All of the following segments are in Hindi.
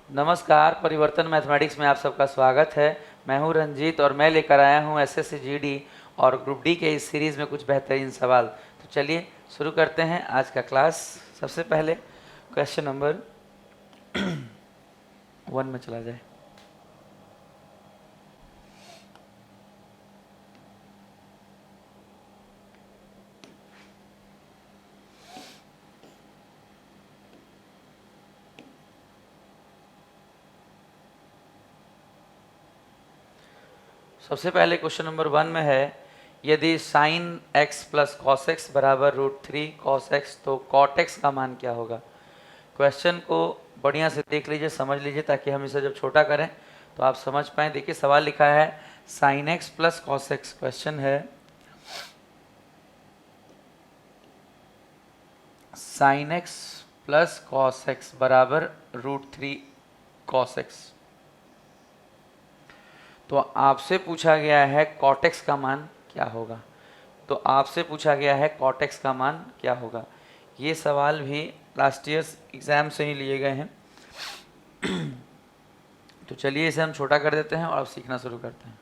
नमस्कार, परिवर्तन मैथमेटिक्स में आप सबका स्वागत है। मैं हूं रंजीत और मैं लेकर आया हूं एसएससी जीडी और ग्रुप डी के इस सीरीज़ में कुछ बेहतरीन सवाल। तो चलिए शुरू करते हैं आज का क्लास। सबसे पहले क्वेश्चन नंबर 1 में चला जाए। सबसे पहले क्वेश्चन नंबर 1 में है, यदि sine x plus cos x बराबर √3 कॉस एक्स तो कॉट एक्स का मान क्या होगा। क्वेश्चन को बढ़िया से देख लीजिए, समझ लीजिए, ताकि हम इसे जब छोटा करें तो आप समझ पाएँ। देखिए सवाल लिखा है sine x plus cos x. Question है sine x plus cos x बराबर √3 कॉस एक्स। तो आपसे पूछा गया है कॉट एक्स का मान क्या होगा। तो आपसे पूछा गया है कॉट एक्स का मान क्या होगा। ये सवाल भी लास्ट ईयर एग्जाम से ही लिए गए हैं। तो चलिए इसे हम छोटा कर देते हैं और अब सीखना शुरू करते हैं।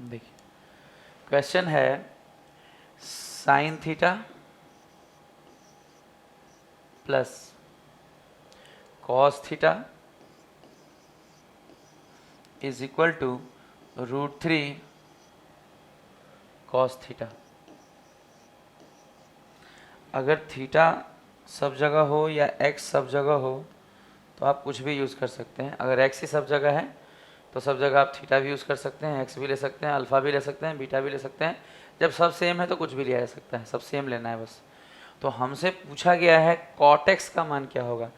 देखिए क्वेश्चन है sine theta plus cos theta is equal to √3 cos theta. अगर थीटा सब जगह हो या एक्स सब जगह हो तो आप कुछ भी यूज़ कर सकते हैं। अगर एक्स ही सब जगह है तो सब जगह आप थीटा भी यूज़ कर सकते हैं, एक्स भी ले सकते हैं, अल्फ़ा भी ले सकते हैं, बीटा भी ले सकते हैं। जब सब सेम है तो कुछ भी लिया जा सकता है, सब सेम लेना है बस। तो हमसे पूछा गया है कॉट एक्स का मान क्या होगा।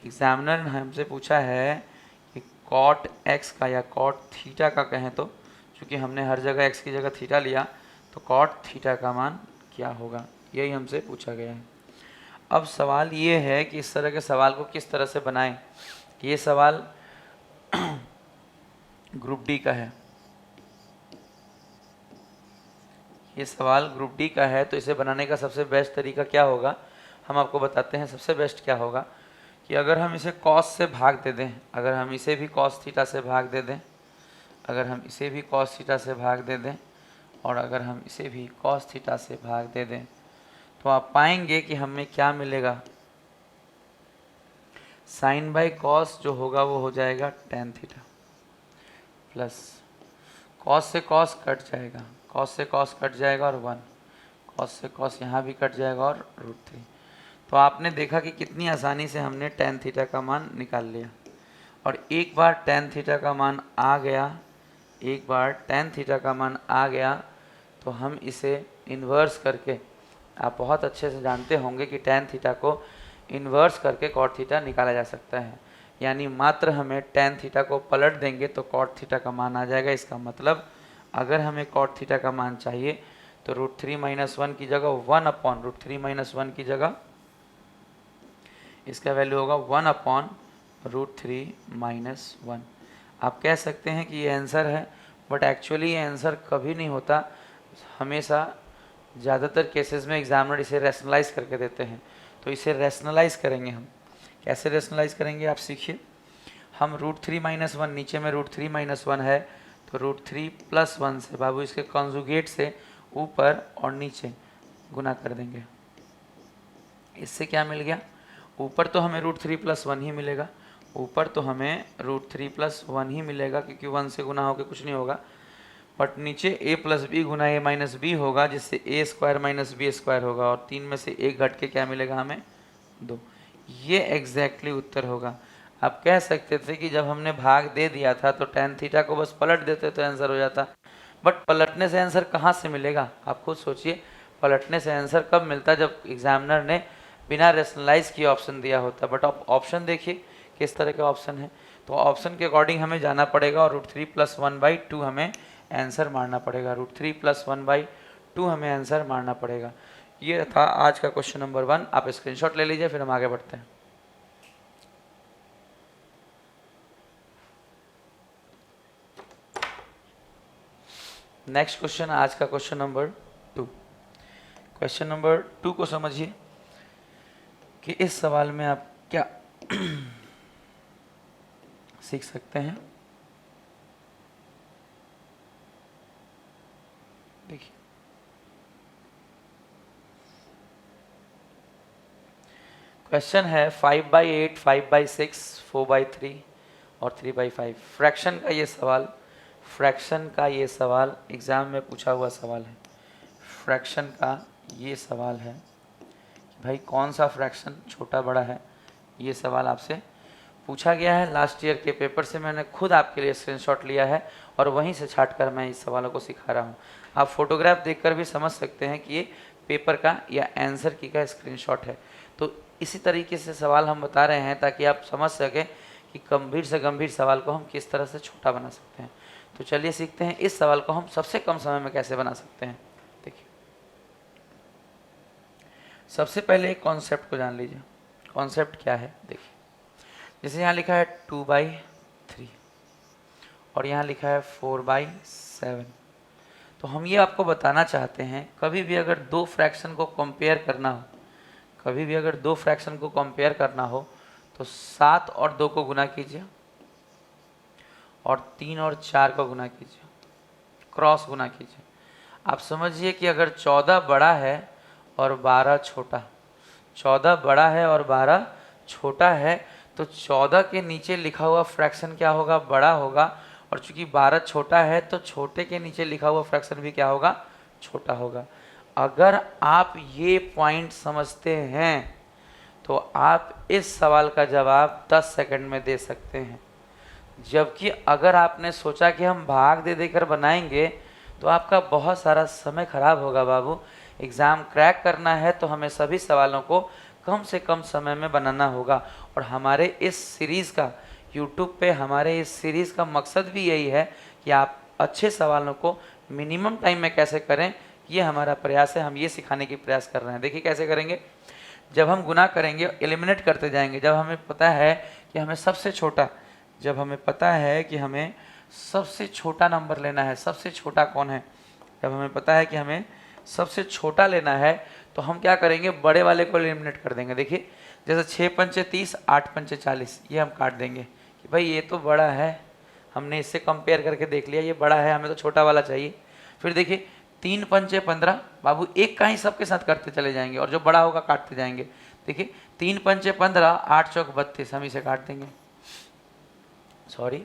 एग्जामिनर ने हमसे पूछा है कि कॉट एक्स का या कॉट थीटा का कहें तो, चूँकि हमने हर जगह एक्स की जगह थीटा लिया, तो कॉट थीटा का मान क्या होगा, यही हमसे पूछा गया है। अब सवाल ये है कि इस तरह के सवाल को किस तरह से बनाएं। ये सवाल ग्रुप डी का है, ये सवाल ग्रुप डी का है। तो इसे बनाने का सबसे बेस्ट तरीका क्या होगा, हम आपको बताते हैं। सबसे बेस्ट क्या होगा कि अगर हम इसे कॉस से भाग दे दें, अगर हम इसे भी कॉस थीटा से भाग दे दें, अगर हम इसे भी कॉस थीटा से भाग दे दें और अगर हम इसे भी कॉस थीटा से भाग दे दें, तो आप पाएंगे कि हमें क्या मिलेगा। साइन बाई कॉस जो होगा वो हो जाएगा टेन थीटा, प्लस कॉस से कॉस कट जाएगा, कॉस से कॉस कट जाएगा और 1, कॉस से कॉस यहाँ भी कट जाएगा और √3। तो आपने देखा कि कितनी आसानी से हमने टेन थीटा का मान निकाल लिया। और एक बार टेन थीटा का मान आ गया, एक बार टेन थीटा का मान आ गया तो हम इसे इन्वर्स करके, आप बहुत अच्छे से जानते होंगे कि टेन थीटा को इन्वर्स करके कॉट थीटा निकाला जा सकता है। यानी मात्र हमें टेन थीटा को पलट देंगे तो कॉट थीटा का मान आ जाएगा। इसका मतलब अगर हमें कॉट थीटा का मान चाहिए तो √3 - 1 की जगह 1/√3 - 1 की जगह इसका वैल्यू होगा 1/√3 - 1। आप कह सकते हैं कि ये आंसर है, बट एक्चुअली ये आंसर कभी नहीं होता। हमेशा ज़्यादातर केसेस में एग्जामिनर इसे रैशनलाइज करके देते हैं। तो इसे रैशनलाइज करेंगे हम। कैसे रैशनलाइज करेंगे आप सीखिए। हम √3 - 1, नीचे में √3 - 1 है तो √3 + 1 से, बाबू इसके कॉन्जुगेट से ऊपर और नीचे गुना कर देंगे। इससे क्या मिल गया, ऊपर तो हमें √3 + 1 ही मिलेगा, ऊपर तो हमें √3 + 1 ही मिलेगा, क्योंकि 1 से गुना होकर कुछ नहीं होगा। बट नीचे a + b Guna a - b होगा, जिससे a² - b² होगा और 3 में से 1 घट के क्या मिलेगा हमें, 2। ये एग्जैक्टली उत्तर होगा। आप कह सकते थे कि जब हमने भाग दे दिया था तो टेन थीटा को बस पलट देते तो आंसर हो जाता, बट पलटने से आंसर कहाँ से मिलेगा, आप खुद सोचिए। पलटने से आंसर कब मिलता, जब एग्जामिनर ने बिना रेशनलाइज किए ऑप्शन दिया होता। बट अब ऑप्शन देखिए किस तरह के ऑप्शन है। तो ऑप्शन के अकॉर्डिंग हमें जाना पड़ेगा और √3 + 1/2 हमें आंसर मारना पड़ेगा। √3 + 1/2 हमें आंसर मारना पड़ेगा। ये था आज का क्वेश्चन नंबर 1। आप स्क्रीनशॉट ले लीजिए, फिर हम आगे बढ़ते हैं। नेक्स्ट क्वेश्चन, आज का क्वेश्चन नंबर 2। क्वेश्चन नंबर 2 को समझिए कि इस सवाल में आप क्या सीख सकते हैं। देखिए, क्वेश्चन है 5/8, 5/6, 4/3 और 3/5। फ्रैक्शन का ये सवाल, फ्रैक्शन का ये सवाल एग्जाम में पूछा हुआ सवाल है। फ्रैक्शन का ये सवाल है कि भाई कौन सा फ्रैक्शन छोटा बड़ा है, ये सवाल आपसे पूछा गया है। लास्ट ईयर के पेपर से मैंने खुद आपके लिए स्क्रीनशॉट लिया है और वहीं से छाट कर मैं इस सवालों को सिखा रहा हूँ। आप फोटोग्राफ देखकर भी समझ सकते हैं कि ये पेपर का या आंसर की का स्क्रीनशॉट है। तो इसी तरीके से सवाल हम बता रहे हैं ताकि आप समझ सकें कि गंभीर से गंभीर सवाल को हम किस तरह से छोटा बना सकते हैं। तो चलिए सीखते हैं इस सवाल को हम सबसे कम समय में कैसे बना सकते हैं। देखिए, सबसे पहले एक कॉन्सेप्ट को जान लीजिए। कॉन्सेप्ट क्या है? देखिए, जैसे यहाँ लिखा है 2/3 और यहाँ लिखा है 4/7। तो हम ये आपको बताना चाहते हैं, कभी भी अगर दो फ्रैक्शन को कंपेयर करना हो, कभी भी अगर दो फ्रैक्शन को कंपेयर करना हो तो 7 और 2 को गुना कीजिए और 3 और 4 को गुना कीजिए, क्रॉस गुना कीजिए। आप समझिए कि अगर 14 बड़ा है और 12 छोटा, 14 बड़ा है और 12 छोटा है, तो 14 के नीचे लिखा हुआ फ्रैक्शन क्या होगा? बड़ा होगा। और चूंकि 12 छोटा है तो छोटे के नीचे लिखा हुआ फ्रैक्शन भी क्या होगा? छोटा होगा। अगर आप ये पॉइंट समझते हैं तो आप इस सवाल का जवाब 10 सेकंड में दे सकते हैं। जबकि अगर आपने सोचा कि हम भाग दे देकर बनाएंगे तो आपका बहुत सारा समय खराब होगा बाबू। एग्ज़ाम क्रैक करना है तो हमें सभी सवालों को कम से कम समय में बनाना होगा। और हमारे इस सीरीज़ का, यूट्यूब पे हमारे इस सीरीज़ का मकसद भी यही है कि आप अच्छे सवालों को मिनिमम टाइम में कैसे करें, ये हमारा प्रयास है। हम ये सिखाने की प्रयास कर रहे हैं। देखिए कैसे करेंगे। जब हम गुना करेंगे, एलिमिनेट करते जाएंगे। जब हमें पता है कि हमें सबसे छोटा, जब हमें पता है कि हमें सबसे छोटा नंबर लेना है, सबसे छोटा कौन है, जब हमें पता है कि हमें सबसे छोटा लेना है तो हम क्या करेंगे? बड़े वाले को एलिमिनेट कर देंगे। देखिए, जैसे 6 पंचे 30, 8 पंचे 40, ये हम काट देंगे कि भाई ये तो बड़ा है, हमने इससे कंपेयर करके देख लिया, ये बड़ा है, हमें तो छोटा वाला चाहिए। फिर देखिए 3 पंचे 15, बाबू एक का ही सबके साथ करते चले जाएंगे और जो बड़ा होगा काटते जाएंगे। देखिए 3 पंचे 15, 8 चौक 32, हम इसे काट देंगे। सॉरी,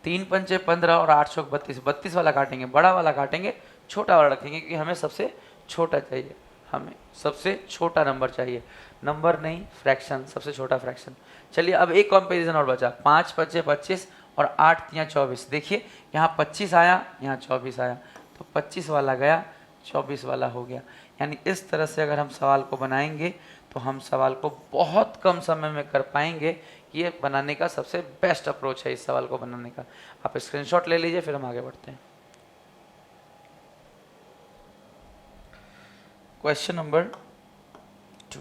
3 पंचे 15 और 8 चौक 32, 32 वाला काटेंगे, बड़ा वाला काटेंगे, छोटा वाला रखेंगे क्योंकि हमें सबसे छोटा चाहिए, हमें सबसे छोटा नंबर चाहिए। नंबर नहीं, फ्रैक्शन, सबसे छोटा फ्रैक्शन। चलिए अब एक कंपैरिजन और बचा। 5 पंचे 25 और 8 तियां 24। देखिए यहाँ 25 आया, यहाँ 24 आया, तो 25 वाला गया, 24 वाला हो गया। यानी इस तरह से अगर हम सवाल को बनाएंगे तो हम सवाल को बहुत कम समय में कर पाएंगे। ये बनाने का सबसे बेस्ट अप्रोच है इस सवाल को बनाने का। आप स्क्रीनशॉट ले लीजिए, फिर हम आगे बढ़ते हैं। Question number 2।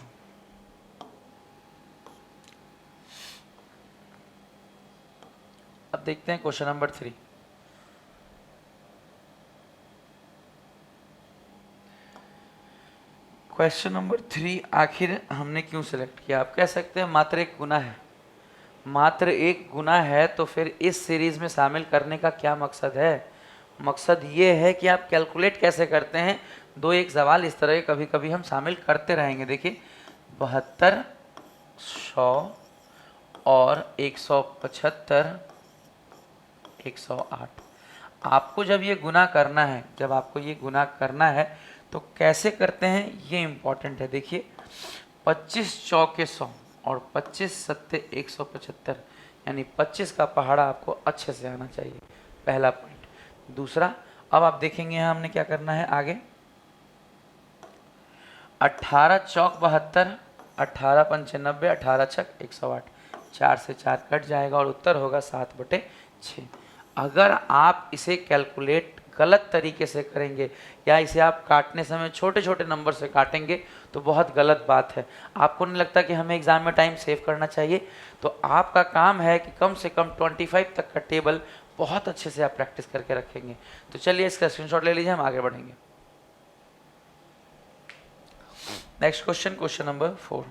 अब देखते हैं क्वेश्चन नंबर 3। क्वेश्चन नंबर 3 आखिर हमने क्यों सिलेक्ट किया? आप कह सकते हैं मात्र एक गुना है, मात्र एक गुना है, तो फिर इस सीरीज में शामिल करने का क्या मकसद है? मकसद ये है कि आप कैलकुलेट कैसे करते हैं। दो एक सवाल इस तरह के कभी कभी हम शामिल करते रहेंगे। देखिए 72, 100 और 175, 108। आपको जब ये गुना करना है, जब आपको ये गुना करना है तो कैसे करते हैं ये इम्पॉर्टेंट है। देखिए 25 चौके 100 और 25 सत्ते 175, यानी 25 का पहाड़ा आपको अच्छे से आना चाहिए, पहला पॉइंट। दूसरा, अब आप देखेंगे यहाँ हमने क्या करना है आगे। 18 चौक 72, 18 पंचे 90, 18 छक 108, 4 से 4 कट जाएगा और उत्तर होगा 7/6। अगर आप इसे कैलकुलेट गलत तरीके से करेंगे या इसे आप काटने समय छोटे छोटे नंबर से काटेंगे तो बहुत गलत बात है। आपको नहीं लगता कि हमें एग्जाम में टाइम सेव करना चाहिए? तो आपका काम है कि कम से कम 25 तक का टेबल बहुत अच्छे से आप प्रैक्टिस करके रखेंगे। तो चलिए इसका स्क्रीनशॉट ले लीजिए, हम आगे बढ़ेंगे। Next question, question number 4।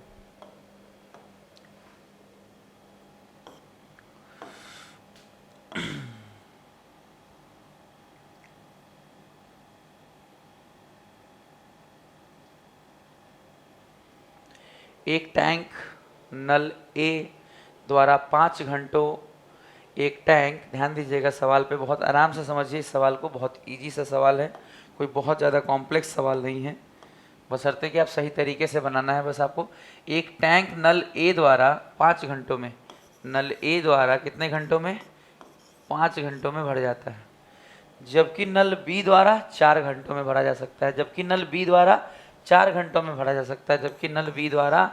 एक टैंक नल ए द्वारा 5 घंटों, एक टैंक, ध्यान दीजिएगा सवाल पे, बहुत आराम से समझिए इस सवाल को, बहुत इजी सा सवाल है, कोई बहुत ज़्यादा कॉम्प्लेक्स सवाल नहीं है, बशर्ते कि आप सही तरीके से बनाना है बस आपको। एक टैंक नल ए द्वारा 5 घंटों में, नल ए द्वारा कितने घंटों में? 5 घंटों में भर जाता है, जबकि नल बी द्वारा 4 घंटों में भरा जा सकता है, जबकि नल बी द्वारा 4 घंटों में भरा जा सकता है, जबकि नल बी द्वारा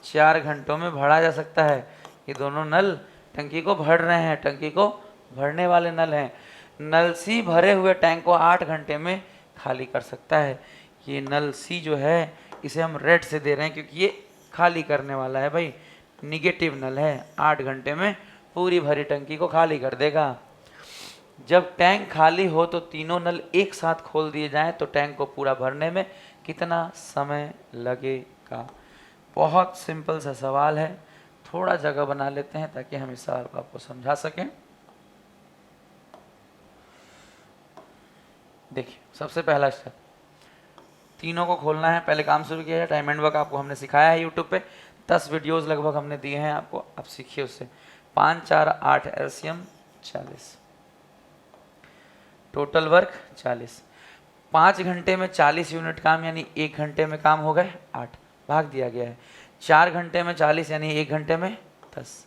4 घंटों में भरा जा सकता है। ये दोनों नल टंकी को भर रहे हैं, टंकी को भरने वाले नल हैं। नल सी भरे हुए टैंक को 8 घंटे में खाली कर सकता है। ये नल सी जो है इसे हम रेड से दे रहे हैं क्योंकि ये खाली करने वाला है भाई, निगेटिव नल है, 8 घंटे में पूरी भरी टंकी को खाली कर देगा। जब टैंक खाली हो तो तीनों नल एक साथ खोल दिए जाएं तो टैंक को पूरा भरने में कितना समय लगेगा? बहुत सिंपल सा सवाल है, थोड़ा जगह बना लेते हैं ताकि हम इस सवाल को आपको समझा सकें। देखिए सबसे पहला स्टेप, तीनों को खोलना है, पहले काम शुरू किया है। टाइम एंड वर्क आपको हमने सिखाया है यूट्यूब पे, 10 वीडियोस लगभग हमने दिए हैं आपको, आप सीखिए उससे। 5 4 8 एलसीएम 40, टोटल वर्क 40। 5 घंटे में 40 यूनिट काम यानी 1 घंटे में काम हो गए 8, भाग दिया गया है। 4 घंटे में 40 यानी 1 घंटे में 10,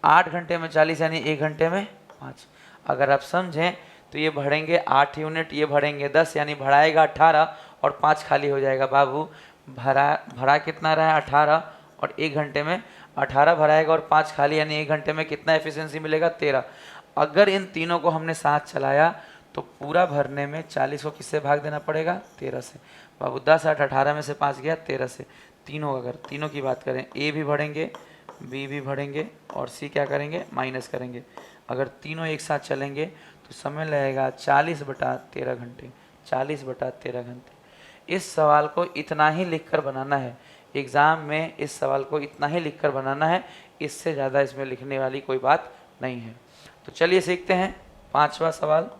8 घंटे में 40 यानी 1 घंटे में 5। अगर आप समझें तो ये भरेंगे 8 यूनिट, ये भरेंगे 10, यानी भराएगा 18 और 5 खाली हो जाएगा। बाबू भरा कितना रहा है? 18, और 1 घंटे में 18 भराएगा और 5 खाली, यानी 1 घंटे में कितना एफिशिएंसी मिलेगा? 13। अगर इन तीनों को हमने साथ चलाया तो पूरा भरने में 40 को किससे भाग देना पड़ेगा? 13 से। बाबू 10 8 18 में से 5 गया 13 से। तीनों, अगर तीनों की बात करें, ए भी भरेंगे, बी भी भरेंगे और सी क्या करेंगे? माइनस करेंगे। अगर तीनों एक साथ चलेंगे तो समय लगेगा 40/13 घंटे, 40/13 घंटे। इस सवाल को इतना ही लिखकर बनाना है एग्ज़ाम में, इस सवाल को इतना ही लिखकर बनाना है, इससे ज़्यादा इसमें लिखने वाली कोई बात नहीं है। तो चलिए सीखते हैं 5वां सवाल,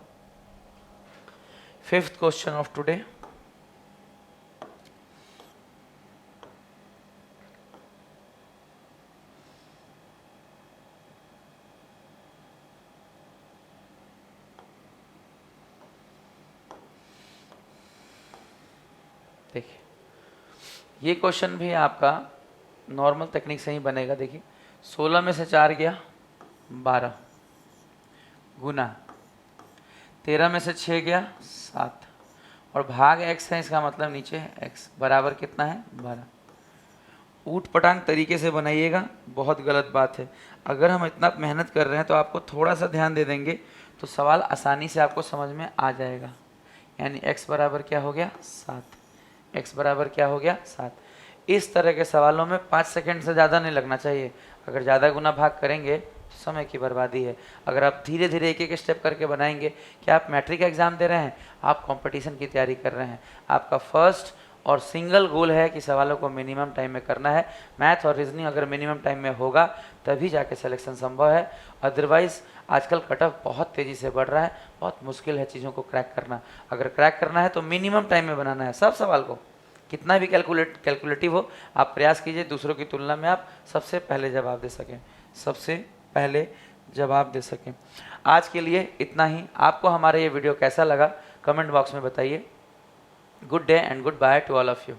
5th क्वेश्चन ऑफ टुडे। देखिए ये क्वेश्चन भी आपका नॉर्मल तकनीक से ही बनेगा। देखिए 16 में से 4 गया 12, गुना 13 में से 6 गया 7, और भाग x है, इसका मतलब नीचे है x, बराबर कितना है? 12। ऊट पटांग तरीके से बनाइएगा, बहुत गलत बात है। अगर हम इतना मेहनत कर रहे हैं तो आपको थोड़ा सा ध्यान दे देंगे तो सवाल आसानी से आपको समझ में आ जाएगा। यानी x बराबर क्या हो गया? 7, x बराबर क्या हो गया? 7। इस तरह के सवालों में 5 सेकंड से ज़्यादा नहीं लगना चाहिए। अगर ज़्यादा गुना भाग करेंगे तो समय की बर्बादी है। अगर आप धीरे धीरे एक एक स्टेप करके बनाएंगे, क्या आप मैट्रिक एग्ज़ाम दे रहे हैं? आप कंपटीशन की तैयारी कर रहे हैं। आपका फर्स्ट और सिंगल गोल है कि सवालों को मिनिमम टाइम में करना है। मैथ और रीजनिंग अगर मिनिमम टाइम में होगा तभी जाके सिलेक्शन संभव है, अदरवाइज़ आजकल कट ऑफ बहुत तेज़ी से बढ़ रहा है, बहुत मुश्किल है चीज़ों को क्रैक करना। अगर क्रैक करना है तो मिनिमम टाइम में बनाना है सब सवाल को, कितना भी कैलकुलेटिव हो आप प्रयास कीजिए दूसरों की तुलना में आप सबसे पहले जवाब दे सकें, सबसे पहले जवाब दे सकें। आज के लिए इतना ही। आपको हमारा ये वीडियो कैसा लगा कमेंट बॉक्स में बताइए। Good day and good by two all of you.